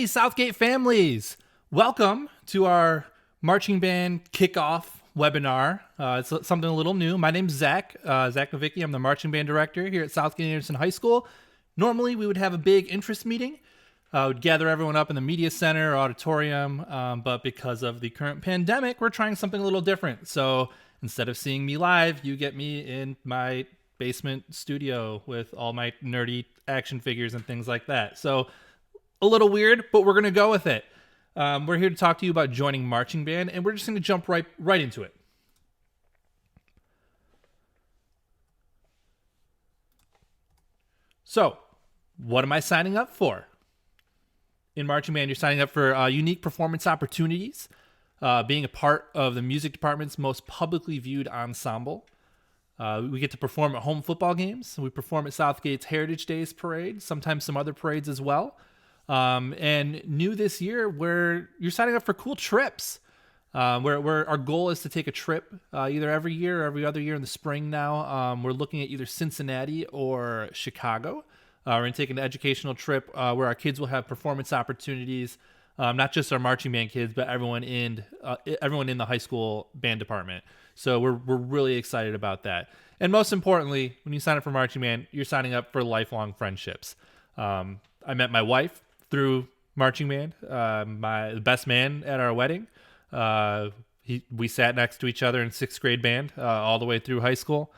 Hey, Southgate families! Welcome to our marching band kickoff webinar. It's something a little new. My name's Zach, Zach Novicki. I'm the marching band director here at Southgate Anderson High School. Normally, we would have a big interest meeting. We'd gather everyone up in the media center or auditorium, but because of the current pandemic, we're trying something a little different. So instead of seeing me live, you get me in my basement studio with all my nerdy action figures and things like that. So a little weird, but we're going to go with it. We're here to talk to you about joining marching band, and we're just going to jump right into it. So, what am I signing up for? In marching band, you're signing up for unique performance opportunities, being a part of the music department's most publicly viewed ensemble. We get to perform at home football games. We perform at Southgate's Heritage Days parade, sometimes some other parades as well. And new this year, where you're signing up for cool trips. Where our goal is to take a trip either every year or every other year in the spring now. We're looking at either Cincinnati or Chicago. We're going to take an educational trip where our kids will have performance opportunities, not just our marching band kids, but everyone in the high school band department. So we're really excited about that. And most importantly, when you sign up for marching band, you're signing up for lifelong friendships. I met my wife through marching band. The best man at our wedding. We sat next to each other in sixth grade band all the way through high school.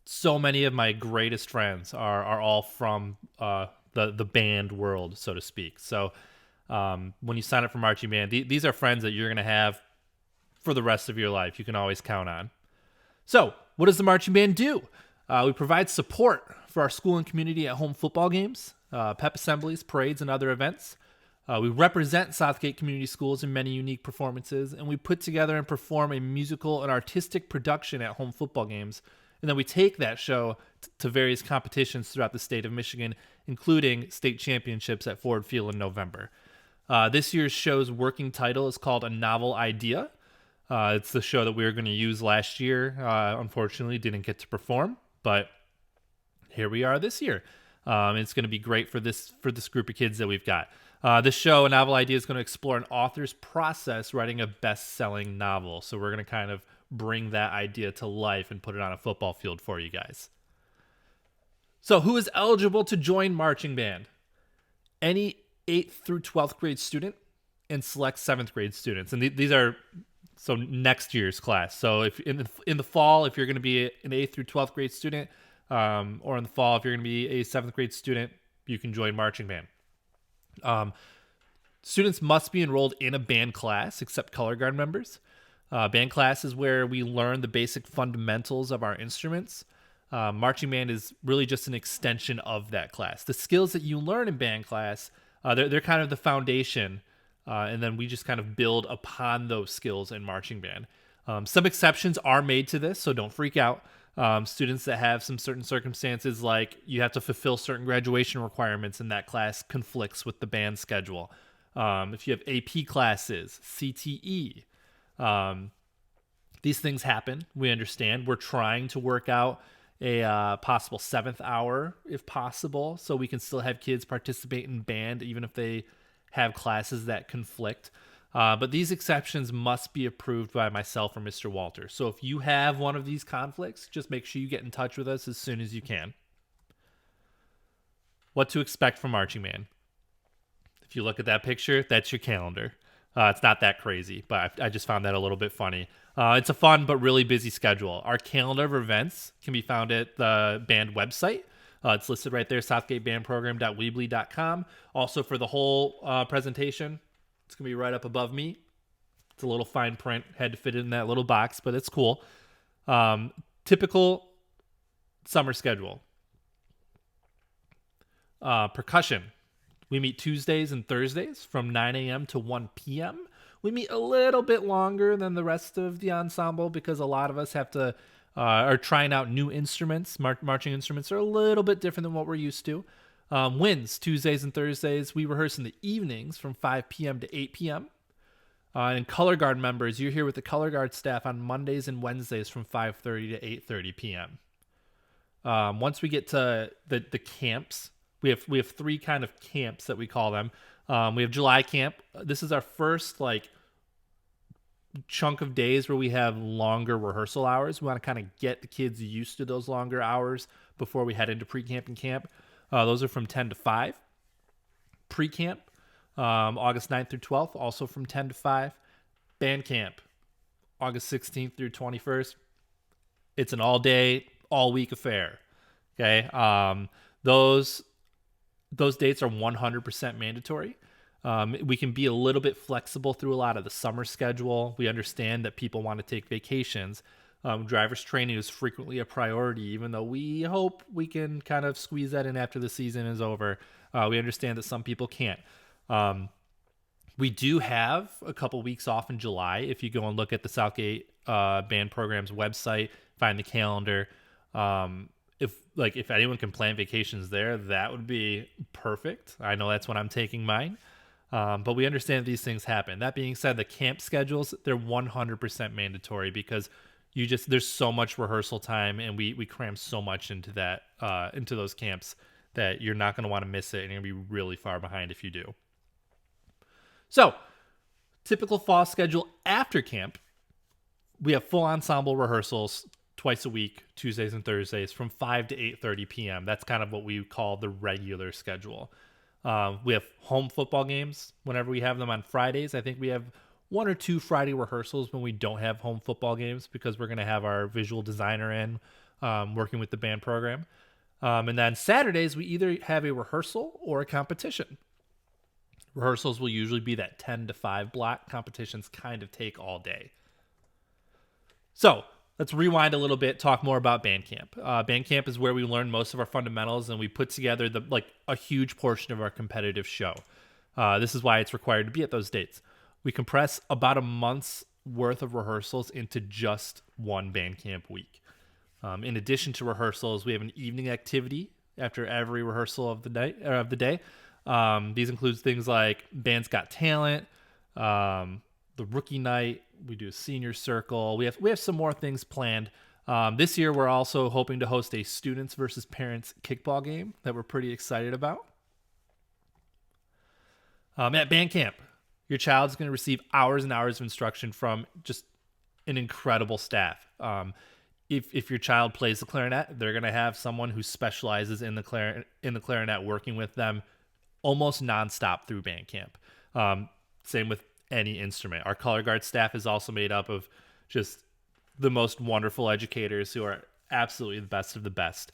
So many of my greatest friends are all from the band world, so to speak. So when you sign up for marching band, these are friends that you're going to have for the rest of your life. You can always count on. So what does the marching band do? We provide support for our school and community at home football games, pep assemblies, parades, and other events. We represent Southgate Community Schools in many unique performances, and we put together and perform a musical and artistic production at home football games. And then we take that show to various competitions throughout the state of Michigan, including state championships at Ford Field in November. This year's show's working title is called A Novel Idea. It's the show that we were going to use last year. Unfortunately, didn't get to perform, but here we are this year. It's going to be great for this group of kids that we've got. This show, A Novel Idea, is going to explore an author's process writing a best-selling novel. So we're going to kind of bring that idea to life and put it on a football field for you guys. So who is eligible to join marching band? Any 8th through 12th grade student and select 7th grade students. And these are next year's class. So if in the fall, if you're going to be an 8th through 12th grade student, or in the fall, if you're going to be a 7th grade student, you can join marching band. Students must be enrolled in a band class, except color guard members. Band class is where we learn the basic fundamentals of our instruments. Marching band is really just an extension of that class. The skills that you learn in band class, they're kind of the foundation, and then we just kind of build upon those skills in marching band. Some exceptions are made to this, so don't freak out. Students that have some certain circumstances, like you have to fulfill certain graduation requirements and that class conflicts with the band schedule. If you have AP classes, CTE, these things happen. We understand. We're trying to work out a possible 7th hour if possible, so we can still have kids participate in band even if they have classes that conflict. But these exceptions must be approved by myself or Mr. Walter. So if you have one of these conflicts, just make sure you get in touch with us as soon as you can. What to expect from marching band? If you look at that picture, that's your calendar. It's not that crazy, but I just found that a little bit funny. It's a fun but really busy schedule. Our calendar of events can be found at the band website. It's listed right there, southgatebandprogram.weebly.com. Also for the whole presentation, it's going to be right up above me. It's a little fine print. Had to fit it in that little box, but it's cool. Typical summer schedule. Percussion. We meet Tuesdays and Thursdays from 9 a.m. to 1 p.m. We meet a little bit longer than the rest of the ensemble because a lot of us are trying out new instruments. Marching instruments are a little bit different than what we're used to. Winds, Tuesdays and Thursdays. We rehearse in the evenings from 5 p.m. to 8 p.m. And color guard members, you're here with the color guard staff on Mondays and Wednesdays from 5:30 to 8:30 p.m. Once we get to the camps, we have three kind of camps that we call them. We have July camp. This is our first like chunk of days where we have longer rehearsal hours. We want to kind of get the kids used to those longer hours before we head into pre-camp and camp. Those are from 10 to 5. Pre-camp, August 9th through 12th, also from 10 to 5. Band camp, August 16th through 21st. It's an all-day, all-week affair. Okay, those dates are 100% mandatory. We can be a little bit flexible through a lot of the summer schedule. We understand that people want to take vacations. Driver's training is frequently a priority, even though we hope we can kind of squeeze that in after the season is over. We understand that some people can't. We do have a couple weeks off in July. If you go and look at the Southgate band program's website, find the calendar. If anyone can plan vacations there, that would be perfect. I know that's when I'm taking mine. But we understand these things happen. That being said, the camp schedules, they're 100% mandatory because there's so much rehearsal time, and we cram so much into that into those camps that you're not going to want to miss it, and you're going to be really far behind if you do. So, typical fall schedule after camp, we have full ensemble rehearsals twice a week, Tuesdays and Thursdays, from 5 to 8:30 p.m. That's kind of what we call the regular schedule. We have home football games whenever we have them on Fridays. I think we have 1 or 2 Friday rehearsals when we don't have home football games because we're going to have our visual designer in working with the band program. And then Saturdays, we either have a rehearsal or a competition. Rehearsals will usually be that 10 to 5 block. Competitions kind of take all day. So let's rewind a little bit, talk more about band camp. Band camp is where we learn most of our fundamentals, and we put together a huge portion of our competitive show. This is why it's required to be at those dates. We compress about a month's worth of rehearsals into just one band camp week. In addition to rehearsals, we have an evening activity after every rehearsal of the day. These include things like Band's Got Talent, the rookie night. We do a senior circle. We have some more things planned. This year, we're also hoping to host a students versus parents kickball game that we're pretty excited about. At band camp, your child's going to receive hours and hours of instruction from just an incredible staff. If your child plays the clarinet, they're going to have someone who specializes in the clarinet working with them almost nonstop through band camp. Same with any instrument. Our color guard staff is also made up of just the most wonderful educators who are absolutely the best of the best.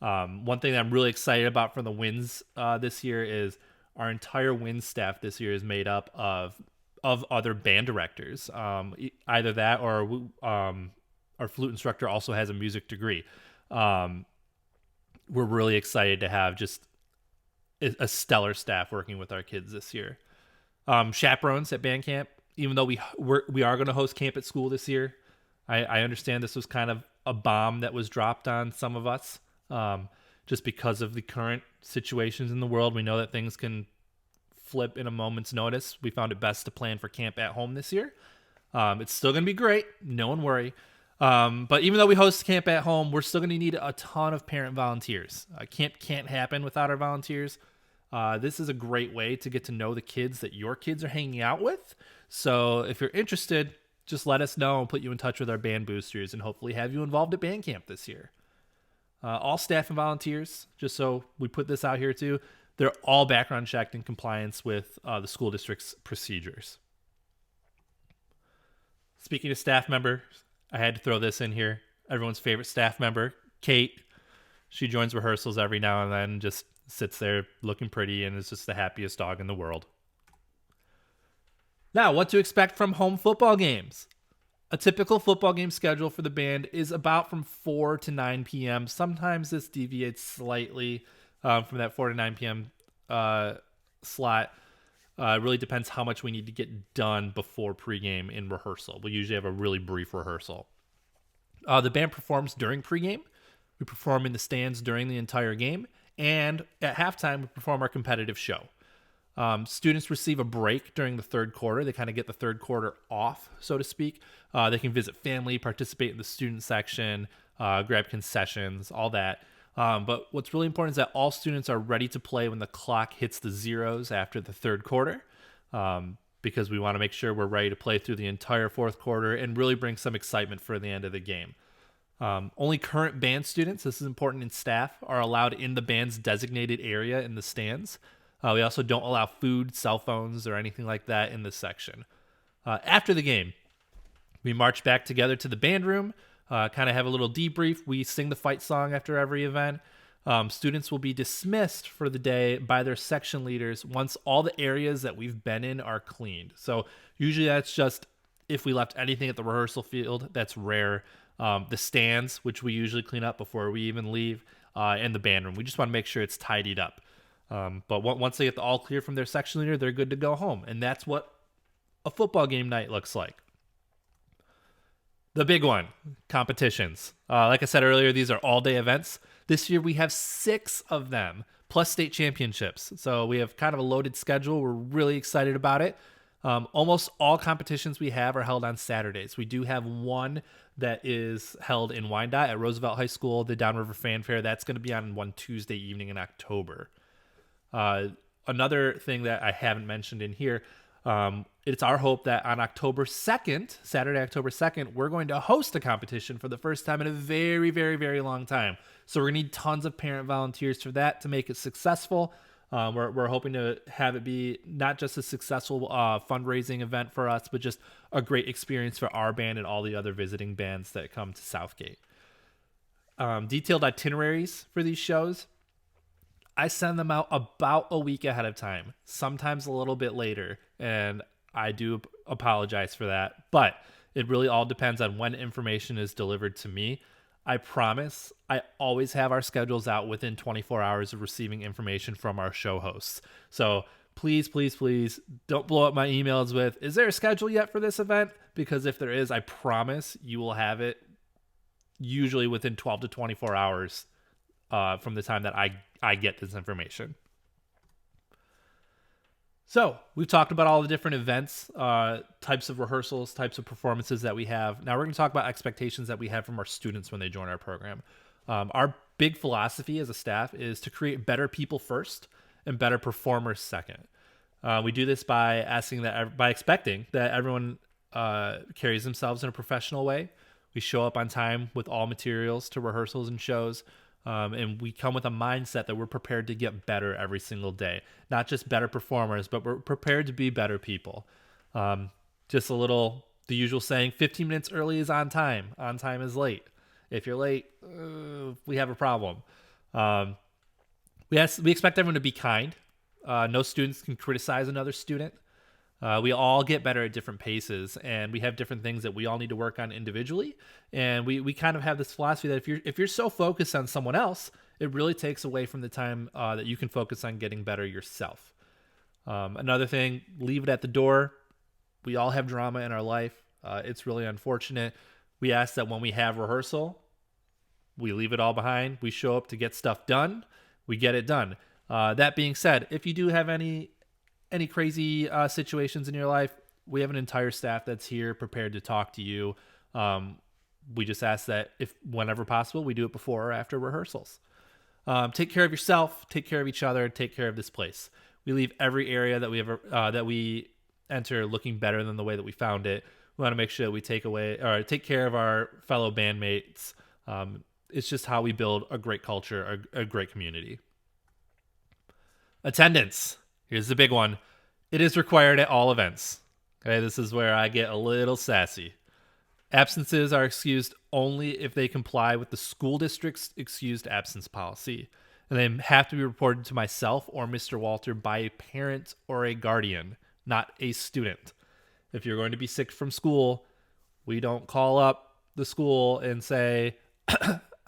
One thing that I'm really excited about from the Winds this year is our entire Winds staff this year is made up of other band directors. Either that or our flute instructor also has a music degree. We're really excited to have just a stellar staff working with our kids this year. Chaperones at band camp, even though we are going to host camp at school this year, I understand this was kind of a bomb that was dropped on some of us just because of the current situations in the world. We know that things can flip in a moment's notice. We found it best to plan for camp at home this year. It's still going to be great. No one worry. But even though we host camp at home, we're still going to need a ton of parent volunteers. Camp can't happen without our volunteers. This is a great way to get to know the kids that your kids are hanging out with. So if you're interested, just let us know and put you in touch with our band boosters and hopefully have you involved at band camp this year. All staff and volunteers, just so we put this out here too, they're all background checked in compliance with the school district's procedures. Speaking of staff members, I had to throw this in here. Everyone's favorite staff member, Kate. She joins rehearsals every now and then, just sits there looking pretty and is just the happiest dog in the world. Now, what to expect from home football games. A typical football game schedule for the band is about from 4 to 9 p.m. Sometimes this deviates slightly from that 4 to 9 p.m. Slot. It really depends how much we need to get done before pregame in rehearsal. We usually have a really brief rehearsal. The band performs during pregame. We perform in the stands during the entire game. And at halftime, we perform our competitive show. Students receive a break during the third quarter. They kind of get the third quarter off, so to speak. They can visit family, participate in the student section, grab concessions, all that. But what's really important is that all students are ready to play when the clock hits the zeros after the third quarter, because we want to make sure we're ready to play through the entire fourth quarter and really bring some excitement for the end of the game. Only current band students, this is important, in staff, are allowed in the band's designated area in the stands. We also don't allow food, cell phones, or anything like that in this section. After the game, we march back together to the band room, kind of have a little debrief. We sing the fight song after every event. Students will be dismissed for the day by their section leaders once all the areas that we've been in are cleaned. So usually that's just if we left anything at the rehearsal field. That's rare. The stands, which we usually clean up before we even leave, and the band room. We just want to make sure it's tidied up. But once they get the all clear from their section leader, they're good to go home. And that's what a football game night looks like. The big one, competitions. Like I said earlier, these are all-day events. This year we have 6 of them, plus state championships. So we have kind of a loaded schedule. We're really excited about it. Almost all competitions we have are held on Saturdays. We do have one that is held in Wyandotte at Roosevelt High School, the Downriver Fanfare. That's going to be on one Tuesday evening in October. Another thing that I haven't mentioned in here, it's our hope that on October 2nd, Saturday, October 2nd, we're going to host a competition for the first time in a very, very, very long time. So we're going to need tons of parent volunteers for that to make it successful. We're hoping to have it be not just a successful fundraising event for us, but just a great experience for our band and all the other visiting bands that come to Southgate. Detailed itineraries for these shows, I send them out about a week ahead of time, sometimes a little bit later, and I do apologize for that, but it really all depends on when information is delivered to me. I promise I always have our schedules out within 24 hours of receiving information from our show hosts. So please, please, please don't blow up my emails with, is there a schedule yet for this event? Because if there is, I promise you will have it usually within 12 to 24 hours from the time that I get this information. So we've talked about all the different events, types of rehearsals, types of performances that we have. Now we're going to talk about expectations that we have from our students when they join our program. Our big philosophy as a staff is to create better people first and better performers second. We do this by expecting that everyone carries themselves in a professional way. We show up on time with all materials to rehearsals and shows. And we come with a mindset that we're prepared to get better every single day. Not just better performers, but we're prepared to be better people. Just the usual saying, 15 minutes early is on time. On time is late. If you're late, we have a problem. We expect everyone to be kind. No students can criticize another student. We all get better at different paces, and we have different things that we all need to work on individually. And we kind of have this philosophy that if you're so focused on someone else, it really takes away from the time that you can focus on getting better yourself. Another thing, leave it at the door. We all have drama in our life. It's really unfortunate. We ask that when we have rehearsal, we leave it all behind. We show up to get stuff done. We get it done. That being said, if you do have any crazy situations in your life, we have an entire staff that's here prepared to talk to you. We just ask that if whenever possible, we do it before or after rehearsals. Take care of yourself, take care of each other, take care of this place. We leave every area that we enter looking better than the way that we found it. We want to make sure that we take care of our fellow bandmates. It's just how we build a great culture, a great community. Attendance. Here's the big one. It is required at all events. Okay, this is where I get a little sassy. Absences are excused only if they comply with the school district's excused absence policy. And they have to be reported to myself or Mr. Walter by a parent or a guardian, not a student. If you're going to be sick from school, we don't call up the school and say,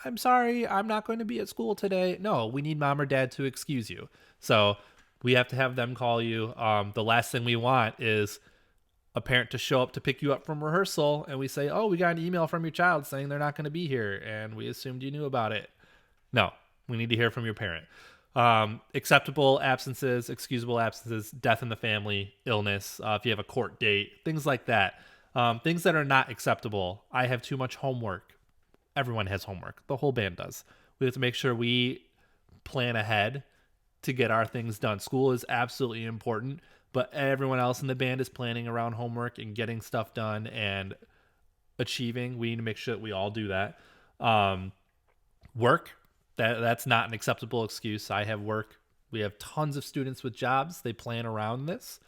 I'm sorry, I'm not going to be at school today. No, we need mom or dad to excuse you. So we have to have them call you. The last thing we want is a parent to show up to pick you up from rehearsal and we say, oh, we got an email from your child saying they're not going to be here and we assumed you knew about it. No, we need to hear from your parent. Acceptable absences, excusable absences, death in the family, illness, if you have a court date, things like that. Things that are not acceptable. I have too much homework. Everyone has homework. The whole band does. We have to make sure we plan ahead to get our things done. School is absolutely important, but everyone else in the band is planning around homework and getting stuff done and achieving. We need to make sure that we all do that. Work, that's not an acceptable excuse. I have work. We have tons of students with jobs. They plan around this.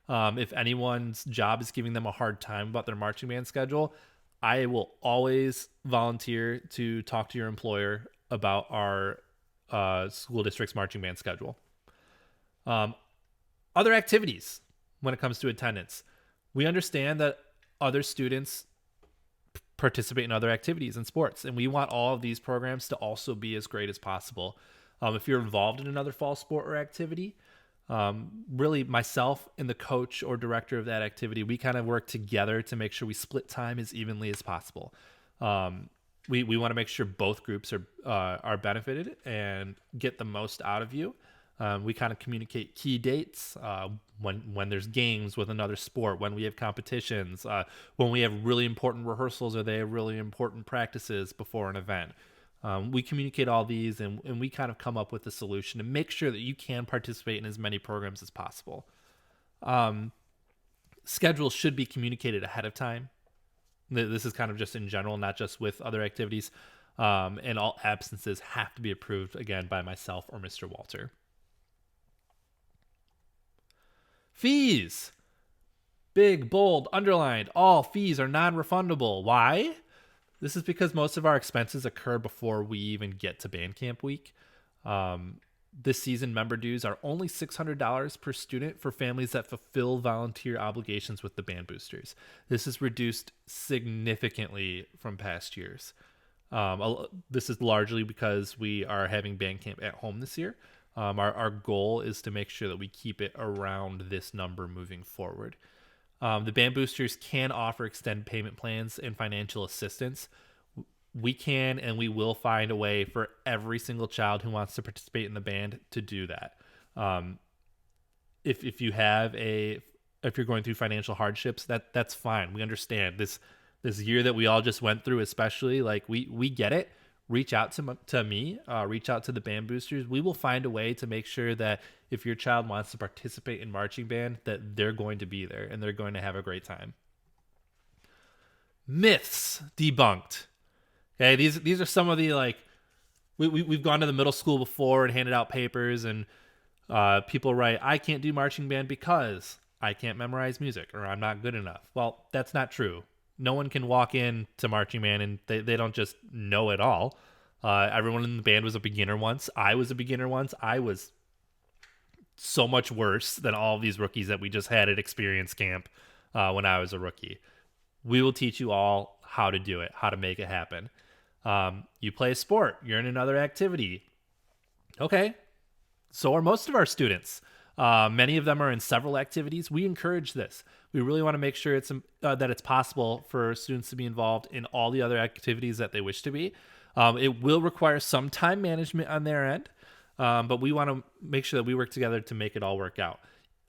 If anyone's job is giving them a hard time about their marching band schedule, I will always volunteer to talk to your employer about our school district's marching band schedule. Other activities when it comes to attendance. We understand that other students participate in other activities and sports, and we want all of these programs to also be as great as possible. If you're involved in another fall sport or activity, really myself and the coach or director of that activity, we kind of work together to make sure we split time as evenly as possible. We want to make sure both groups are benefited and get the most out of you. We kind of communicate key dates, when there's games with another sport, when we have competitions, when we have really important rehearsals or they have really important practices before an event. We communicate all these and we kind of come up with a solution to make sure that you can participate in as many programs as possible. Schedules should be communicated ahead of time. This is kind of just in general, not just with other activities. And all absences have to be approved, again, by myself or Mr. Walter. Fees. Big, bold, underlined. All fees are non-refundable. Why? This is because most of our expenses occur before we even get to band camp week. This season, member dues are only $600 per student for families that fulfill volunteer obligations with the band boosters. This is reduced significantly from past years. This is largely because we are having band camp at home this year. Our goal is to make sure that we keep it around this number moving forward. The band boosters can offer extended payment plans and financial assistance. We can and we will find a way for every single child who wants to participate in the band to do that. If you're going through financial hardships, that's fine. We understand this year that we all just went through, especially, like we get it. Reach out to me, reach out to the band boosters. We will find a way to make sure that if your child wants to participate in marching band, that they're going to be there and they're going to have a great time. Myths debunked. Okay, these are some of the, like, we've gone to the middle school before and handed out papers, and people write, I can't do marching band because I can't memorize music or I'm not good enough. Well, that's not true. No one can walk in to marching band and they don't just know it all. Everyone in the band was a beginner once. I was a beginner once. I was so much worse than all of these rookies that we just had at experience camp when I was a rookie. We will teach you all how to do it, how to make it happen. You play a sport. You're in another activity. Okay. So are most of our students. Many of them are in several activities. We encourage this. We really want to make sure that it's possible for students to be involved in all the other activities that they wish to be. It will require some time management on their end, but we want to make sure that we work together to make it all work out.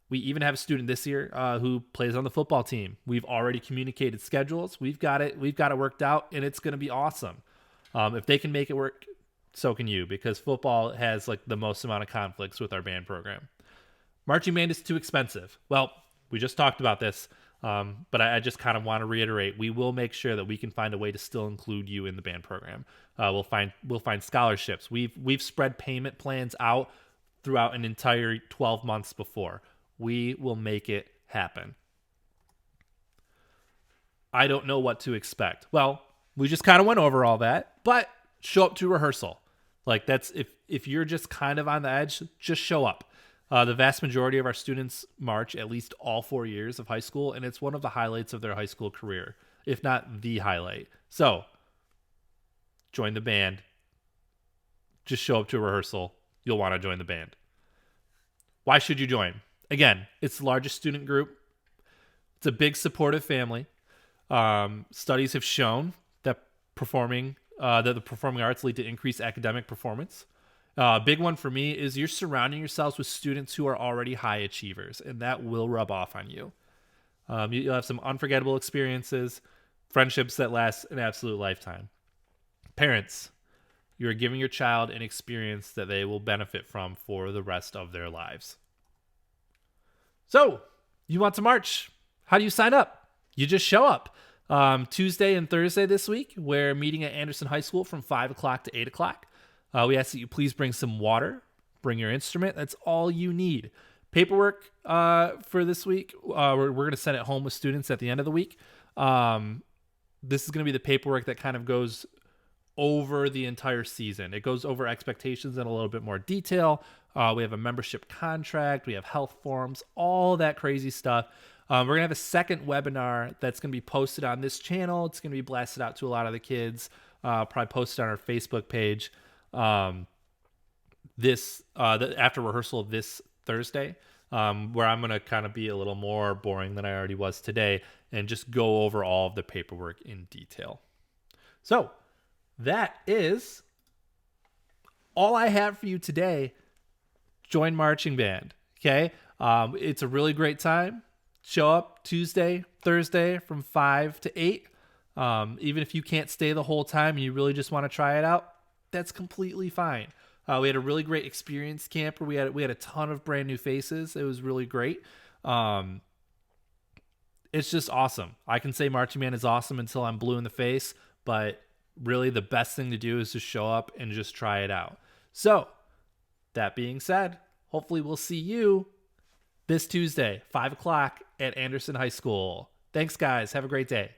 We even have a student this year who plays on the football team. We've already communicated schedules. We've got it worked out, and it's going to be awesome. If they can make it work, so can you, because football has like the most amount of conflicts with our band program. Marching band is too expensive. Well, we just talked about this, but I just kind of want to reiterate, we will make sure that we can find a way to still include you in the band program. We'll find scholarships. We've spread payment plans out throughout an entire 12 months before. We will make it happen. I don't know what to expect. Well, we just kind of went over all that, but show up to rehearsal. Like, that's, if you're just kind of on the edge, just show up. The vast majority of our students march at least all 4 years of high school, and it's one of the highlights of their high school career, if not the highlight. So, join the band. Just show up to rehearsal. You'll want to join the band. Why should you join? Again, it's the largest student group. It's a big supportive family. Studies have shown that the performing arts lead to increased academic performance. Big one for me is you're surrounding yourselves with students who are already high achievers, and that will rub off on you. You'll have some unforgettable experiences, friendships that last an absolute lifetime. Parents, you're giving your child an experience that they will benefit from for the rest of their lives. So, you want to march? How do you sign up? You just show up. Tuesday and Thursday this week, we're meeting at Anderson High School from 5 o'clock to 8 o'clock. We ask that you please bring some water, bring your instrument. That's all you need. Paperwork for this week, we're going to send it home with students at the end of the week. This is going to be the paperwork that kind of goes over the entire season. It goes over expectations in a little bit more detail. We have a membership contract. We have health forms, all that crazy stuff. We're going to have a second webinar that's going to be posted on this channel. It's going to be blasted out to a lot of the kids, probably posted on our Facebook page after rehearsal this Thursday, where I'm going to kind of be a little more boring than I already was today and just go over all of the paperwork in detail. So that is all I have for you today. Join marching band. Okay. It's a really great time. Show up Tuesday, Thursday from 5 to 8. Even if you can't stay the whole time and you really just want to try it out, that's completely fine. We had a really great experience camp where we had a ton of brand new faces. It was really great. It's just awesome. I can say marching band is awesome until I'm blue in the face, but really the best thing to do is to show up and just try it out. So that being said, hopefully we'll see you this Tuesday, 5 o'clock at Anderson High School. Thanks, guys. Have a great day.